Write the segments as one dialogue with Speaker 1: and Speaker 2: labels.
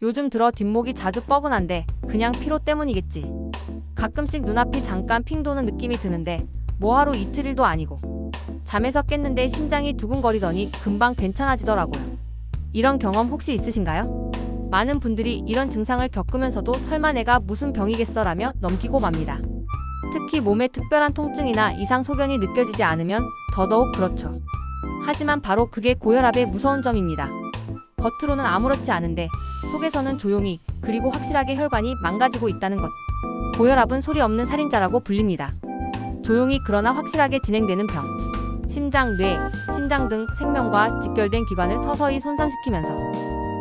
Speaker 1: 요즘 들어 뒷목이 자주 뻐근한데 그냥 피로 때문이겠지. 가끔씩 눈앞이 잠깐 핑 도는 느낌이 드는데 뭐 하루 이틀 일도 아니고. 잠에서 깼는데 심장이 두근거리더니 금방 괜찮아지더라고요. 이런 경험 혹시 있으신가요? 많은 분들이 이런 증상을 겪으면서도 설마 내가 무슨 병이겠어 라며 넘기고 맙니다. 특히 몸에 특별한 통증이나 이상 소견이 느껴지지 않으면 더더욱 그렇죠. 하지만 바로 그게 고혈압의 무서운 점입니다. 겉으로는 아무렇지 않은데 속에서는 조용히 그리고 확실하게 혈관이 망가지고 있다는 것. 고혈압은 소리 없는 살인자라고 불립니다. 조용히 그러나 확실하게 진행되는 병. 심장, 뇌, 신장 등 생명과 직결된 기관을 서서히 손상시키면서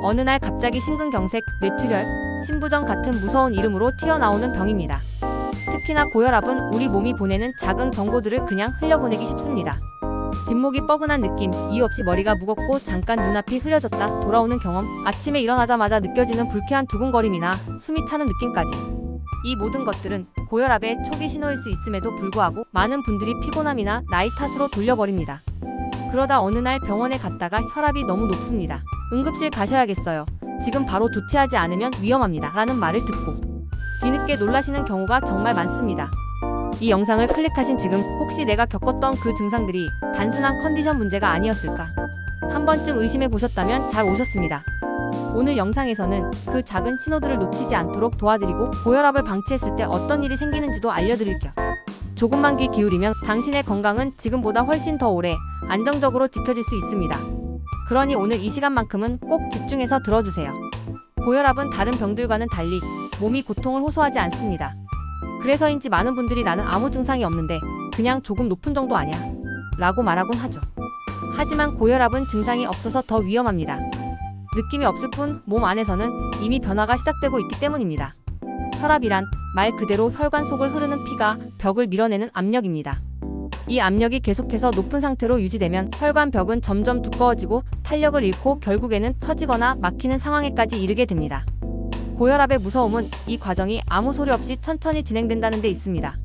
Speaker 1: 어느 날 갑자기 심근경색, 뇌출혈, 심부전 같은 무서운 이름으로 튀어나오는 병입니다. 특히나 고혈압은 우리 몸이 보내는 작은 경고들을 그냥 흘려보내기 쉽습니다. 뒷목이 뻐근한 느낌, 이유 없이 머리가 무겁고 잠깐 눈앞이 흐려졌다 돌아오는 경험, 아침에 일어나자마자 느껴지는 불쾌한 두근거림이나 숨이 차는 느낌까지. 이 모든 것들은 고혈압의 초기 신호일 수 있음에도 불구하고 많은 분들이 피곤함이나 나이 탓으로 돌려버립니다. 그러다 어느 날 병원에 갔다가 혈압이 너무 높습니다. 응급실 가셔야겠어요. 지금 바로 조치하지 않으면 위험합니다. 라는 말을 듣고 뒤늦게 놀라시는 경우가 정말 많습니다. 이 영상을 클릭하신 지금 혹시 내가 겪었던 그 증상들이 단순한 컨디션 문제가 아니었을까? 한 번쯤 의심해 보셨다면 잘 오셨습니다. 오늘 영상에서는 그 작은 신호들을 놓치지 않도록 도와드리고 고혈압을 방치했을 때 어떤 일이 생기는지도 알려드릴 겸 조금만 귀 기울이면 당신의 건강은 지금보다 훨씬 더 오래 안정적으로 지켜질 수 있습니다. 그러니 오늘 이 시간만큼은 꼭 집중해서 들어주세요. 고혈압은 다른 병들과는 달리 몸이 고통을 호소하지 않습니다. 그래서인지 많은 분들이 나는 아무 증상이 없는데 그냥 조금 높은 정도 아냐? 라고 말하곤 하죠. 하지만 고혈압은 증상이 없어서 더 위험합니다. 느낌이 없을 뿐 몸 안에서는 이미 변화가 시작되고 있기 때문입니다. 혈압이란 말 그대로 혈관 속을 흐르는 피가 벽을 밀어내는 압력입니다. 이 압력이 계속해서 높은 상태로 유지되면 혈관 벽은 점점 두꺼워지고 탄력을 잃고 결국에는 터지거나 막히는 상황에까지 이르게 됩니다. 고혈압의 무서움은 이 과정이 아무 소리 없이 천천히 진행된다는 데 있습니다.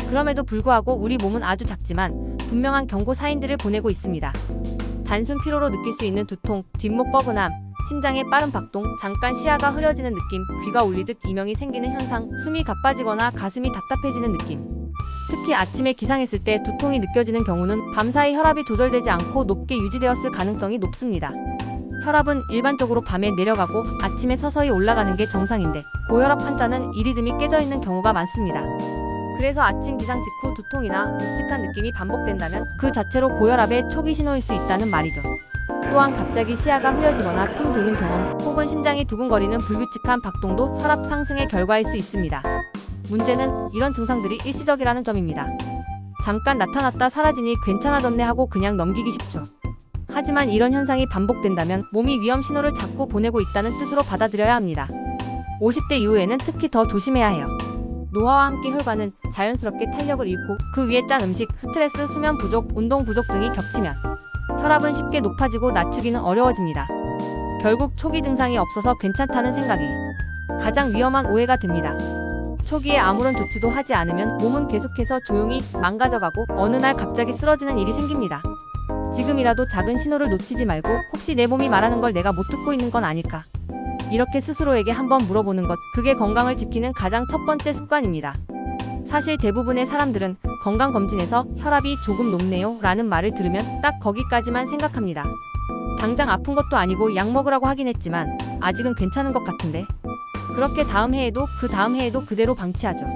Speaker 1: 그럼에도 불구하고 우리 몸은 아주 작지만 분명한 경고 사인들을 보내고 있습니다. 단순 피로로 느낄 수 있는 두통, 뒷목 뻐근함, 심장의 빠른 박동, 잠깐 시야가 흐려지는 느낌, 귀가 울리듯 이명이 생기는 현상, 숨이 가빠지거나 가슴이 답답해지는 느낌. 특히 아침에 기상했을 때 두통이 느껴지는 경우는 밤사이 혈압이 조절되지 않고 높게 유지되었을 가능성이 높습니다. 혈압은 일반적으로 밤에 내려가고 아침에 서서히 올라가는 게 정상인데 고혈압 환자는 이 리듬이 깨져 있는 경우가 많습니다. 그래서 아침 기상 직후 두통이나 묵직한 느낌이 반복된다면 그 자체로 고혈압의 초기 신호일 수 있다는 말이죠. 또한 갑자기 시야가 흐려지거나 핑 도는 경험 혹은 심장이 두근거리는 불규칙한 박동도 혈압 상승의 결과일 수 있습니다. 문제는 이런 증상들이 일시적이라는 점입니다. 잠깐 나타났다 사라지니 괜찮아졌네 하고 그냥 넘기기 쉽죠. 하지만 이런 현상이 반복된다면 몸이 위험 신호를 자꾸 보내고 있다는 뜻으로 받아들여야 합니다. 50대 이후에는 특히 더 조심해야 해요. 노화와 함께 혈관은 자연스럽게 탄력을 잃고 그 위에 짠 음식, 스트레스, 수면 부족, 운동 부족 등이 겹치면 혈압은 쉽게 높아지고 낮추기는 어려워집니다. 결국 초기 증상이 없어서 괜찮다는 생각이 가장 위험한 오해가 됩니다. 초기에 아무런 조치도 하지 않으면 몸은 계속해서 조용히 망가져가고 어느 날 갑자기 쓰러지는 일이 생깁니다. 지금이라도 작은 신호를 놓치지 말고 혹시 내 몸이 말하는 걸 내가 못 듣고 있는 건 아닐까? 이렇게 스스로에게 한번 물어보는 것, 그게 건강을 지키는 가장 첫 번째 습관입니다. 사실 대부분의 사람들은 건강검진에서 혈압이 조금 높네요 라는 말을 들으면 딱 거기까지만 생각합니다. 당장 아픈 것도 아니고 약 먹으라고 하긴 했지만 아직은 괜찮은 것 같은데. 그렇게 다음 해에도 그 다음 해에도 그대로 방치하죠.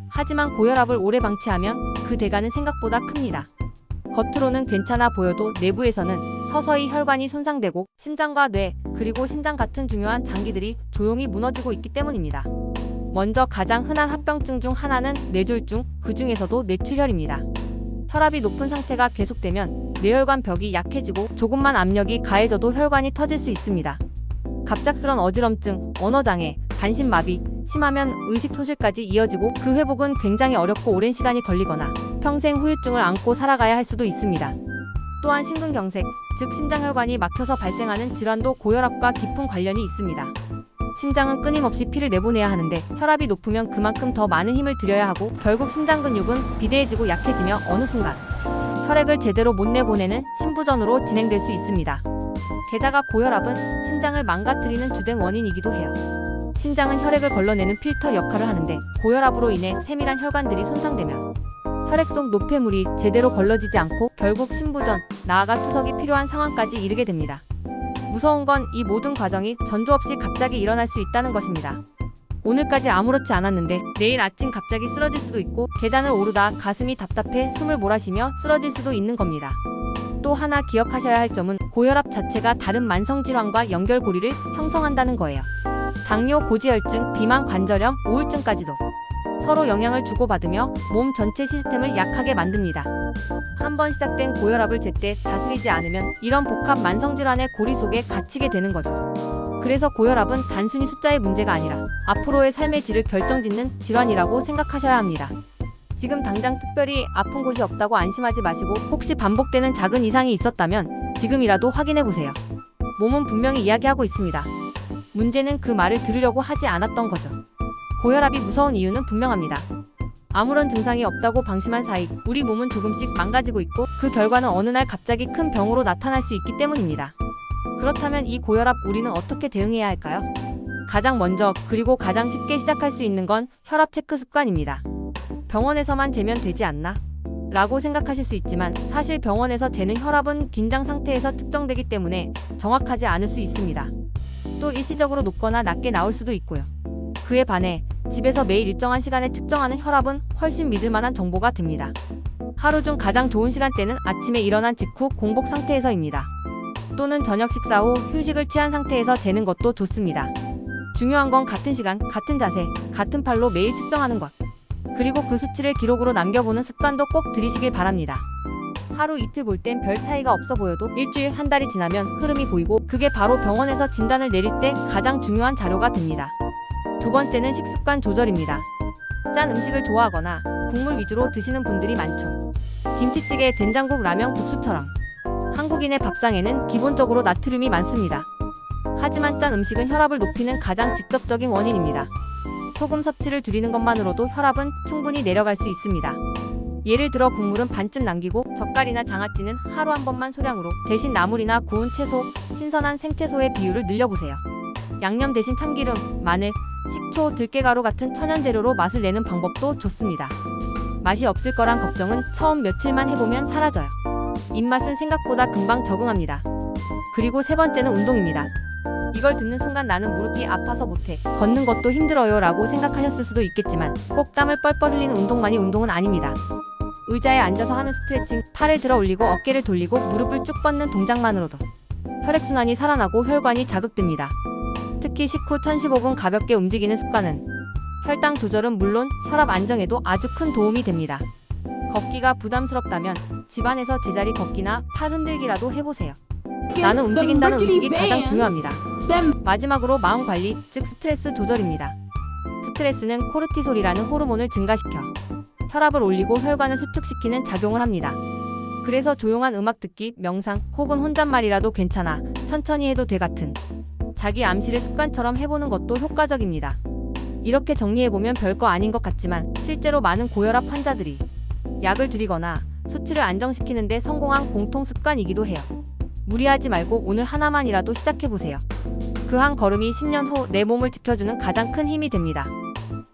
Speaker 1: 하지만 고혈압을 오래 방치하면 그 대가는 생각보다 큽니다. 겉으로는 괜찮아 보여도 내부에서는 서서히 혈관이 손상되고 심장과 뇌, 그리고 신장 같은 중요한 장기들이 조용히 무너지고 있기 때문입니다. 먼저 가장 흔한 합병증 중 하나는 뇌졸중, 그 중에서도 뇌출혈입니다. 혈압이 높은 상태가 계속되면 뇌혈관 벽이 약해지고 조금만 압력이 가해져도 혈관이 터질 수 있습니다. 갑작스런 어지럼증, 언어장애, 반신마비, 심하면 의식소실까지 이어지고 그 회복은 굉장히 어렵고 오랜 시간이 걸리거나 평생 후유증을 안고 살아가야 할 수도 있습니다. 또한 심근경색, 즉 심장혈관이 막혀서 발생하는 질환도 고혈압과 깊은 관련이 있습니다. 심장은 끊임없이 피를 내보내야 하는데 혈압이 높으면 그만큼 더 많은 힘을 들여야 하고 결국 심장 근육은 비대해지고 약해지며 어느 순간 혈액을 제대로 못 내보내는 심부전으로 진행될 수 있습니다. 게다가 고혈압은 신장을 망가뜨리는 주된 원인이기도 해요. 신장은 혈액을 걸러내는 필터 역할을 하는데 고혈압으로 인해 세밀한 혈관들이 손상되면 혈액 속 노폐물이 제대로 걸러지지 않고 결국 심부전, 나아가 투석이 필요한 상황까지 이르게 됩니다. 무서운 건 이 모든 과정이 전조 없이 갑자기 일어날 수 있다는 것입니다. 오늘까지 아무렇지 않았는데 내일 아침 갑자기 쓰러질 수도 있고 계단을 오르다 가슴이 답답해 숨을 몰아쉬며 쓰러질 수도 있는 겁니다. 또 하나 기억하셔야 할 점은 고혈압 자체가 다른 만성질환과 연결고리를 형성한다는 거예요. 당뇨, 고지혈증, 비만, 관절염, 우울증까지도 서로 영향을 주고받으며 몸 전체 시스템을 약하게 만듭니다. 한번 시작된 고혈압을 제때 다스리지 않으면 이런 복합 만성질환의 고리 속에 갇히게 되는 거죠. 그래서 고혈압은 단순히 숫자의 문제가 아니라 앞으로의 삶의 질을 결정짓는 질환이라고 생각하셔야 합니다. 지금 당장 특별히 아픈 곳이 없다고 안심하지 마시고 혹시 반복되는 작은 이상이 있었다면 지금이라도 확인해보세요. 몸은 분명히 이야기하고 있습니다. 문제는 그 말을 들으려고 하지 않았던 거죠. 고혈압이 무서운 이유는 분명합니다. 아무런 증상이 없다고 방심한 사이 우리 몸은 조금씩 망가지고 있고 그 결과는 어느 날 갑자기 큰 병으로 나타날 수 있기 때문입니다. 그렇다면 이 고혈압 우리는 어떻게 대응해야 할까요? 가장 먼저 그리고 가장 쉽게 시작할 수 있는 건 혈압 체크 습관입니다. 병원에서만 재면 되지 않나? 라고 생각하실 수 있지만 사실 병원에서 재는 혈압은 긴장 상태에서 측정되기 때문에 정확하지 않을 수 있습니다. 또 일시적으로 높거나 낮게 나올 수도 있고요. 그에 반해 집에서 매일 일정한 시간에 측정하는 혈압은 훨씬 믿을만한 정보가 됩니다. 하루 중 가장 좋은 시간대는 아침에 일어난 직후 공복 상태에서입니다. 또는 저녁 식사 후 휴식을 취한 상태에서 재는 것도 좋습니다. 중요한 건 같은 시간, 같은 자세, 같은 팔로 매일 측정하는 것. 그리고 그 수치를 기록으로 남겨보는 습관도 꼭 들이시길 바랍니다. 하루 이틀 볼 땐 별 차이가 없어 보여도 일주일, 한 달이 지나면 흐름이 보이고 그게 바로 병원에서 진단을 내릴 때 가장 중요한 자료가 됩니다. 두 번째는 식습관 조절입니다. 짠 음식을 좋아하거나 국물 위주로 드시는 분들이 많죠. 김치찌개, 된장국, 라면, 국수처럼. 한국인의 밥상에는 기본적으로 나트륨이 많습니다. 하지만 짠 음식은 혈압을 높이는 가장 직접적인 원인입니다. 소금 섭취를 줄이는 것만으로도 혈압은 충분히 내려갈 수 있습니다. 예를 들어 국물은 반쯤 남기고 젓갈이나 장아찌는 하루 한 번만 소량으로 대신 나물이나 구운 채소, 신선한 생채소의 비율을 늘려보세요. 양념 대신 참기름, 마늘, 식초, 들깨가루 같은 천연 재료로 맛을 내는 방법도 좋습니다. 맛이 없을 거란 걱정은 처음 며칠만 해보면 사라져요. 입맛은 생각보다 금방 적응합니다. 그리고 세 번째는 운동입니다. 이걸 듣는 순간 나는 무릎이 아파서 못해, 걷는 것도 힘들어요 라고 생각하셨을 수도 있겠지만 꼭 땀을 뻘뻘 흘리는 운동만이 운동은 아닙니다. 의자에 앉아서 하는 스트레칭, 팔을 들어 올리고 어깨를 돌리고 무릎을 쭉 뻗는 동작만으로도 혈액순환이 살아나고 혈관이 자극됩니다. 특히 식후 1015분 가볍게 움직이는 습관은 혈당 조절은 물론 혈압 안정에도 아주 큰 도움이 됩니다. 걷기가 부담스럽다면 집안에서 제자리 걷기나 팔 흔들기라도 해보세요. 나는 움직인다는 의식이 가장 중요합니다. 마지막으로 마음 관리, 즉 스트레스 조절입니다. 스트레스는 코르티솔이라는 호르몬을 증가시켜 혈압을 올리고 혈관을 수축시키는 작용을 합니다. 그래서 조용한 음악 듣기, 명상 혹은 혼잣말이라도 괜찮아, 천천히 해도 돼 같은 자기 암시를 습관처럼 해보는 것도 효과적입니다. 이렇게 정리해보면 별거 아닌 것 같지만 실제로 많은 고혈압 환자들이 약을 줄이거나 수치를 안정시키는 데 성공한 공통 습관이기도 해요. 무리하지 말고 오늘 하나만이라도 시작해보세요. 그 한 걸음이 10년 후 내 몸을 지켜주는 가장 큰 힘이 됩니다.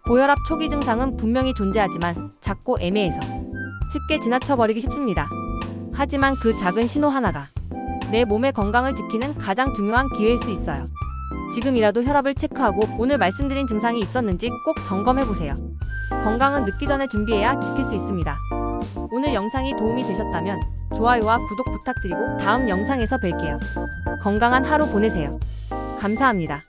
Speaker 1: 고혈압 초기 증상은 분명히 존재하지만 작고 애매해서 쉽게 지나쳐버리기 쉽습니다. 하지만 그 작은 신호 하나가 내 몸의 건강을 지키는 가장 중요한 기회일 수 있어요. 지금이라도 혈압을 체크하고 오늘 말씀드린 증상이 있었는지 꼭 점검해보세요. 건강은 늦기 전에 준비해야 지킬 수 있습니다. 오늘 영상이 도움이 되셨다면 좋아요와 구독 부탁드리고 다음 영상에서 뵐게요. 건강한 하루 보내세요. 감사합니다.